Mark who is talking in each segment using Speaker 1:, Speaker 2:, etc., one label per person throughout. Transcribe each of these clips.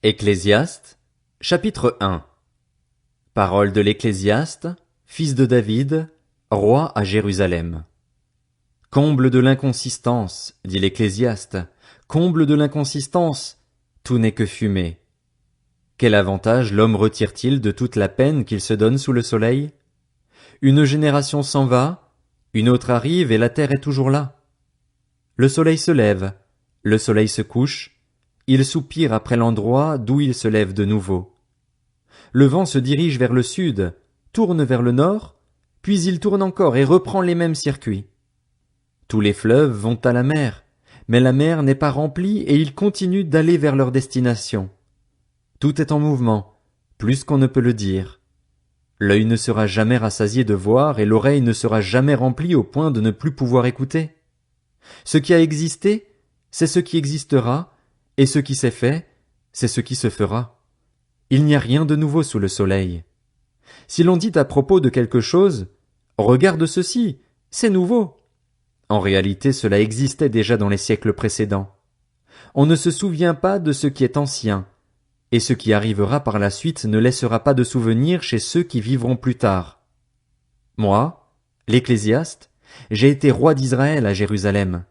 Speaker 1: Ecclésiaste, chapitre 1. Parole de l'Ecclésiaste, fils de David, roi à Jérusalem. Comble de l'inconsistance, dit l'Ecclésiaste, comble de l'inconsistance, tout n'est que fumée. Quel avantage l'homme retire-t-il de toute la peine qu'il se donne sous le soleil? Une génération s'en va, une autre arrive et la terre est toujours là. Le soleil se lève, le soleil se couche, il soupire après l'endroit d'où il se lève de nouveau. Le vent se dirige vers le sud, tourne vers le nord, puis il tourne encore et reprend les mêmes circuits. Tous les fleuves vont à la mer, mais la mer n'est pas remplie et ils continuent d'aller vers leur destination. Tout est en mouvement, plus qu'on ne peut le dire. L'œil ne sera jamais rassasié de voir et l'oreille ne sera jamais remplie au point de ne plus pouvoir écouter. Ce qui a existé, c'est ce qui existera, et ce qui s'est fait, c'est ce qui se fera. Il n'y a rien de nouveau sous le soleil. Si l'on dit à propos de quelque chose, « Regarde ceci, c'est nouveau », en réalité cela existait déjà dans les siècles précédents. On ne se souvient pas de ce qui est ancien, et ce qui arrivera par la suite ne laissera pas de souvenir chez ceux qui vivront plus tard. Moi, l'Ecclésiaste, j'ai été roi d'Israël à Jérusalem.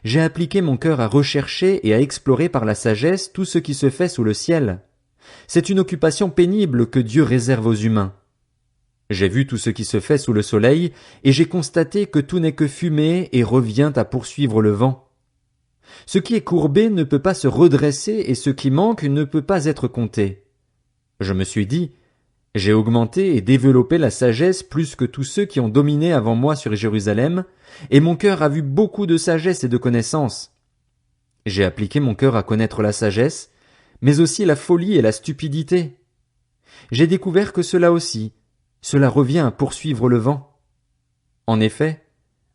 Speaker 1: J'ai appliqué mon cœur à rechercher et à explorer par la sagesse tout ce qui se fait sous le ciel. C'est une occupation pénible que Dieu réserve aux humains. J'ai vu tout ce qui se fait sous le soleil, et j'ai constaté que tout n'est que fumée et revient à poursuivre le vent. Ce qui est courbé ne peut pas se redresser et ce qui manque ne peut pas être compté. Je me suis dit, j'ai augmenté et développé la sagesse plus que tous ceux qui ont dominé avant moi sur Jérusalem, et mon cœur a vu beaucoup de sagesse et de connaissance. J'ai appliqué mon cœur à connaître la sagesse, mais aussi la folie et la stupidité. J'ai découvert que cela aussi, cela revient à poursuivre le vent. En effet,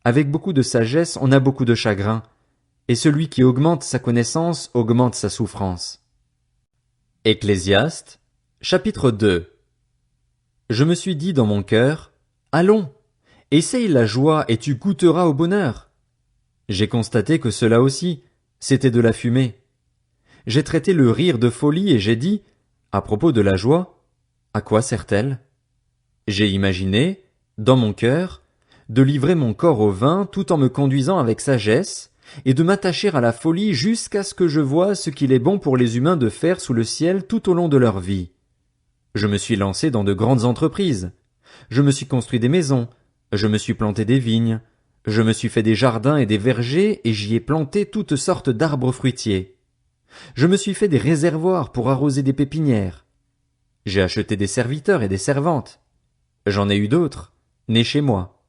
Speaker 1: avec beaucoup de sagesse, on a beaucoup de chagrin, et celui qui augmente sa connaissance augmente sa souffrance. Ecclésiaste, chapitre 2. Je me suis dit dans mon cœur, allons, essaye la joie et tu goûteras au bonheur. J'ai constaté que cela aussi, c'était de la fumée. J'ai traité le rire de folie et j'ai dit, à propos de la joie, à quoi sert-elle? J'ai imaginé, dans mon cœur, de livrer mon corps au vin tout en me conduisant avec sagesse, et de m'attacher à la folie jusqu'à ce que je voie ce qu'il est bon pour les humains de faire sous le ciel tout au long de leur vie. Je me suis lancé dans de grandes entreprises. Je me suis construit des maisons, je me suis planté des vignes, je me suis fait des jardins et des vergers et j'y ai planté toutes sortes d'arbres fruitiers. Je me suis fait des réservoirs pour arroser des pépinières. J'ai acheté des serviteurs et des servantes. J'en ai eu d'autres, nés chez moi.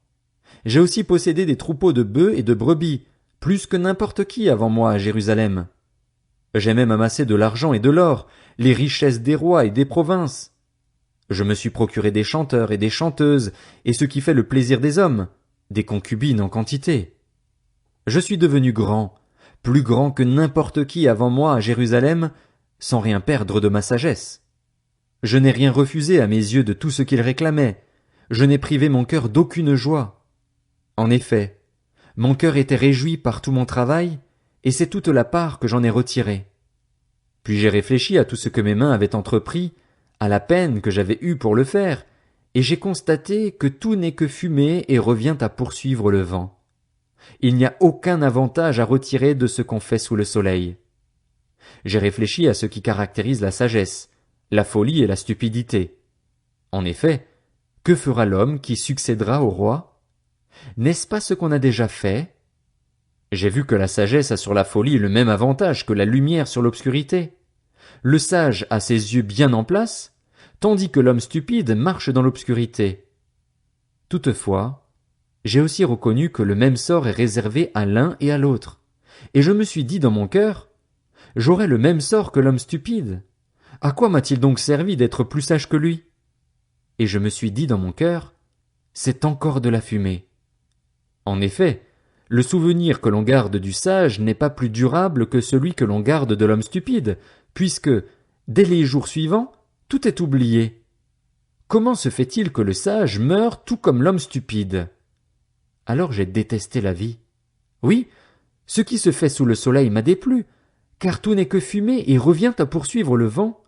Speaker 1: J'ai aussi possédé des troupeaux de bœufs et de brebis, plus que n'importe qui avant moi à Jérusalem. J'ai même amassé de l'argent et de l'or, les richesses des rois et des provinces. Je me suis procuré des chanteurs et des chanteuses, et ce qui fait le plaisir des hommes, des concubines en quantité. Je suis devenu grand, plus grand que n'importe qui avant moi à Jérusalem, sans rien perdre de ma sagesse. Je n'ai rien refusé à mes yeux de tout ce qu'ils réclamaient, je n'ai privé mon cœur d'aucune joie. En effet, mon cœur était réjoui par tout mon travail, et c'est toute la part que j'en ai retirée. Puis j'ai réfléchi à tout ce que mes mains avaient entrepris, à la peine que j'avais eue pour le faire, et j'ai constaté que tout n'est que fumée et revient à poursuivre le vent. Il n'y a aucun avantage à retirer de ce qu'on fait sous le soleil. J'ai réfléchi à ce qui caractérise la sagesse, la folie et la stupidité. En effet, que fera l'homme qui succédera au roi? N'est-ce pas ce qu'on a déjà fait? J'ai vu que la sagesse a sur la folie le même avantage que la lumière sur l'obscurité. Le sage a ses yeux bien en place, tandis que l'homme stupide marche dans l'obscurité. Toutefois, j'ai aussi reconnu que le même sort est réservé à l'un et à l'autre, et je me suis dit dans mon cœur, j'aurai le même sort que l'homme stupide. À quoi m'a-t-il donc servi d'être plus sage que lui? Et je me suis dit dans mon cœur, c'est encore de la fumée. En effet, le souvenir que l'on garde du sage n'est pas plus durable que celui que l'on garde de l'homme stupide, puisque, dès les jours suivants, tout est oublié. Comment se fait-il que le sage meure tout comme l'homme stupide? Alors j'ai détesté la vie. Oui, ce qui se fait sous le soleil m'a déplu, car tout n'est que fumée et revient à poursuivre le vent.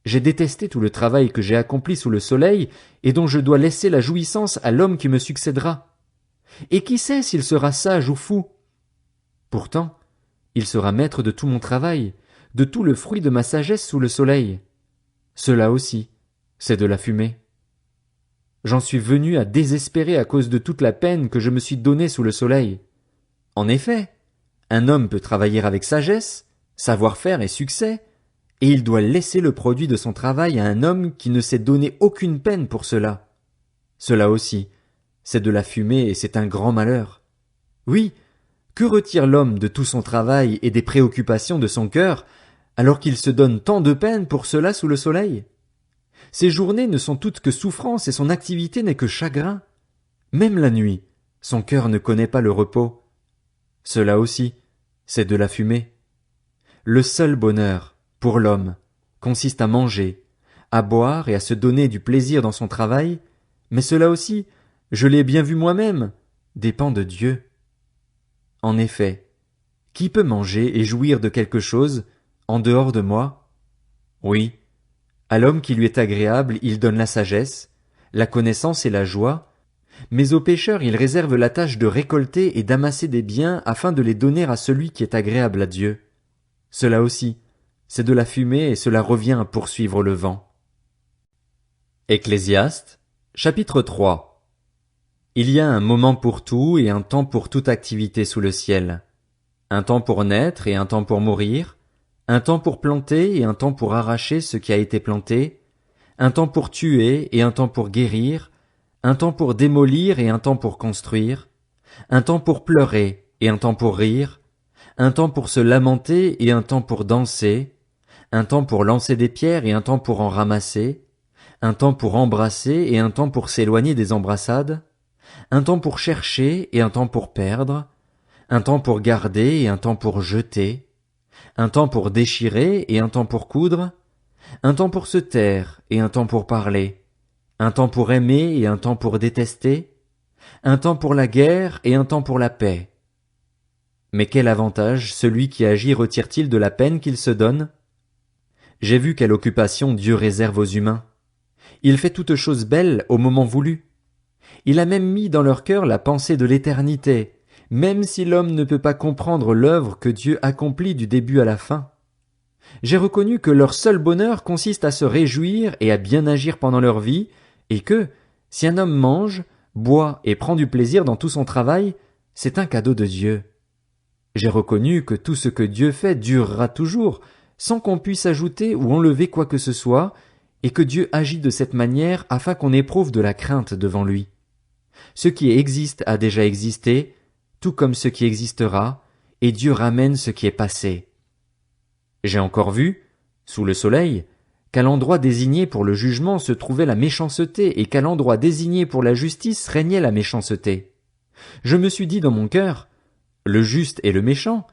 Speaker 1: J'ai détesté tout le travail que j'ai accompli sous le soleil et dont je dois laisser la jouissance à l'homme qui me succédera. Et qui sait s'il sera sage ou fou? Pourtant, il sera maître de tout mon travail, de tout le fruit de ma sagesse sous le soleil. Cela aussi, c'est de la fumée. J'en suis venu à désespérer à cause de toute la peine que je me suis donnée sous le soleil. En effet, un homme peut travailler avec sagesse, savoir-faire et succès, et il doit laisser le produit de son travail à un homme qui ne s'est donné aucune peine pour cela. Cela aussi, c'est de la fumée et c'est un grand malheur. Oui, que retire l'homme de tout son travail et des préoccupations de son cœur, alors qu'il se donne tant de peine pour cela sous le soleil? Ses journées ne sont toutes que souffrance et son activité n'est que chagrin. Même la nuit, son cœur ne connaît pas le repos. Cela aussi, c'est de la fumée. Le seul bonheur, pour l'homme, consiste à manger, à boire et à se donner du plaisir dans son travail, mais cela aussi, je l'ai bien vu moi-même, dépend de Dieu. En effet, qui peut manger et jouir de quelque chose en dehors de moi? Oui, à l'homme qui lui est agréable, il donne la sagesse, la connaissance et la joie, mais aux pécheurs il réserve la tâche de récolter et d'amasser des biens afin de les donner à celui qui est agréable à Dieu. Cela aussi, c'est de la fumée et cela revient à poursuivre le vent. Ecclésiaste, chapitre 3. Il y a un moment pour tout et un temps pour toute activité sous le ciel. Un temps pour naître et un temps pour mourir, un temps pour planter et un temps pour arracher ce qui a été planté, un temps pour tuer et un temps pour guérir, un temps pour démolir et un temps pour construire, un temps pour pleurer et un temps pour rire, un temps pour se lamenter et un temps pour danser, un temps pour lancer des pierres et un temps pour en ramasser, un temps pour embrasser et un temps pour s'éloigner des embrassades, un temps pour chercher et un temps pour perdre, un temps pour garder et un temps pour jeter, un temps pour déchirer et un temps pour coudre, un temps pour se taire et un temps pour parler, un temps pour aimer et un temps pour détester, un temps pour la guerre et un temps pour la paix. Mais quel avantage celui qui agit retire-t-il de la peine qu'il se donne? J'ai vu quelle occupation Dieu réserve aux humains. Il fait toutes choses belles au moment voulu. Il a même mis dans leur cœur la pensée de l'éternité, même si l'homme ne peut pas comprendre l'œuvre que Dieu accomplit du début à la fin. J'ai reconnu que leur seul bonheur consiste à se réjouir et à bien agir pendant leur vie, et que, si un homme mange, boit et prend du plaisir dans tout son travail, c'est un cadeau de Dieu. J'ai reconnu que tout ce que Dieu fait durera toujours, sans qu'on puisse ajouter ou enlever quoi que ce soit, et que Dieu agit de cette manière afin qu'on éprouve de la crainte devant lui. Ce qui existe a déjà existé, tout comme ce qui existera, et Dieu ramène ce qui est passé. J'ai encore vu, sous le soleil, qu'à l'endroit désigné pour le jugement se trouvait la méchanceté et qu'à l'endroit désigné pour la justice régnait la méchanceté. Je me suis dit dans mon cœur, le juste et le méchant,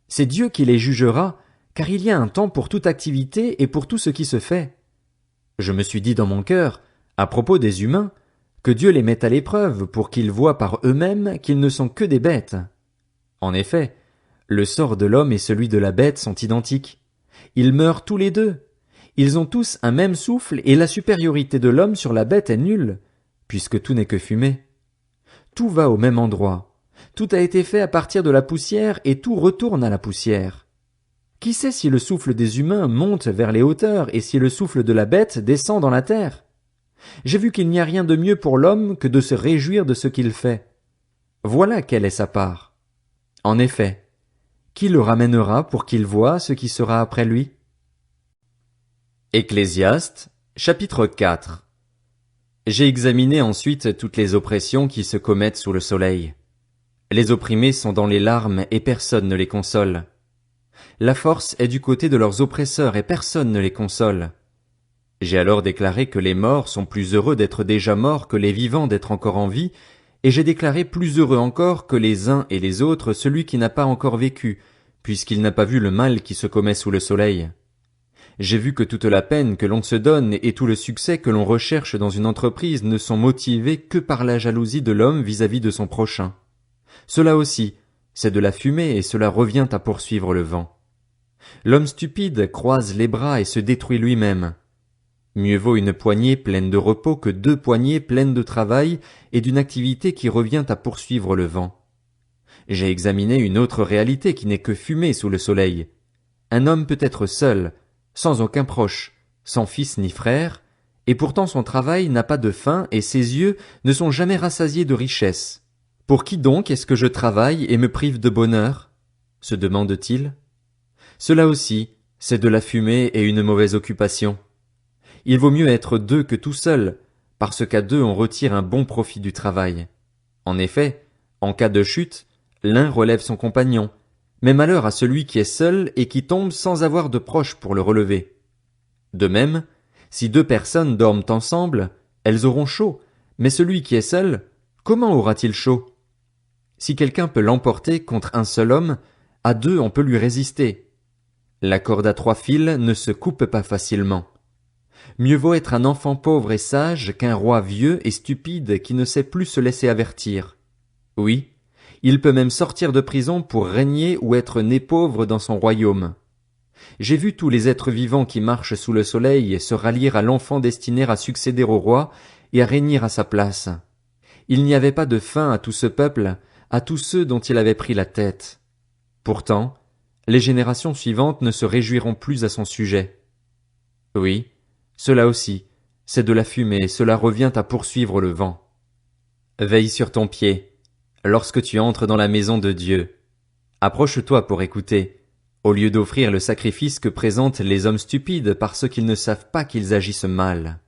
Speaker 1: c'est Dieu qui les jugera, car il y a un temps pour toute activité et pour tout ce qui se fait. Je me suis dit dans mon cœur, à propos des humains, que Dieu les mette à l'épreuve pour qu'ils voient par eux-mêmes qu'ils ne sont que des bêtes. En effet, le sort de l'homme et celui de la bête sont identiques. Ils meurent tous les deux. Ils ont tous un même souffle et la supériorité de l'homme sur la bête est nulle, puisque tout n'est que fumée. Tout va au même endroit. Tout a été fait à partir de la poussière et tout retourne à la poussière. Qui sait si le souffle des humains monte vers les hauteurs et si le souffle de la bête descend dans la terre? J'ai vu qu'il n'y a rien de mieux pour l'homme que de se réjouir de ce qu'il fait. Voilà quelle est sa part. En effet, qui le ramènera pour qu'il voie ce qui sera après lui? Ecclésiaste, chapitre 4. J'ai examiné ensuite toutes les oppressions qui se commettent sous le soleil. Les opprimés sont dans les larmes et personne ne les console. La force est du côté de leurs oppresseurs et personne ne les console. J'ai alors déclaré que les morts sont plus heureux d'être déjà morts que les vivants d'être encore en vie, et j'ai déclaré plus heureux encore que les uns et les autres celui qui n'a pas encore vécu, puisqu'il n'a pas vu le mal qui se commet sous le soleil. J'ai vu que toute la peine que l'on se donne et tout le succès que l'on recherche dans une entreprise ne sont motivés que par la jalousie de l'homme vis-à-vis de son prochain. Cela aussi, c'est de la fumée et cela revient à poursuivre le vent. L'homme stupide croise les bras et se détruit lui-même. Mieux vaut une poignée pleine de repos que 2 poignées pleines de travail et d'une activité qui revient à poursuivre le vent. J'ai examiné une autre réalité qui n'est que fumée sous le soleil. Un homme peut être seul, sans aucun proche, sans fils ni frère, et pourtant son travail n'a pas de fin et ses yeux ne sont jamais rassasiés de richesses. Pour qui donc est-ce que je travaille et me prive de bonheur? Se demande-t-il. Cela aussi, c'est de la fumée et une mauvaise occupation. Il vaut mieux être 2 que tout seul, parce qu'à 2 on retire un bon profit du travail. En effet, en cas de chute, l'un relève son compagnon, mais malheur à celui qui est seul et qui tombe sans avoir de proche pour le relever. De même, si 2 personnes dorment ensemble, elles auront chaud, mais celui qui est seul, comment aura-t-il chaud? Si quelqu'un peut l'emporter contre un seul homme, à 2 on peut lui résister. La corde à 3 fils ne se coupe pas facilement. Mieux vaut être un enfant pauvre et sage qu'un roi vieux et stupide qui ne sait plus se laisser avertir. Oui, il peut même sortir de prison pour régner ou être né pauvre dans son royaume. J'ai vu tous les êtres vivants qui marchent sous le soleil se rallier à l'enfant destiné à succéder au roi et à régner à sa place. Il n'y avait pas de fin à tout ce peuple, à tous ceux dont il avait pris la tête. Pourtant, les générations suivantes ne se réjouiront plus à son sujet. Oui, cela aussi, c'est de la fumée, cela revient à poursuivre le vent. Veille sur ton pied, lorsque tu entres dans la maison de Dieu. Approche-toi pour écouter, au lieu d'offrir le sacrifice que présentent les hommes stupides parce qu'ils ne savent pas qu'ils agissent mal.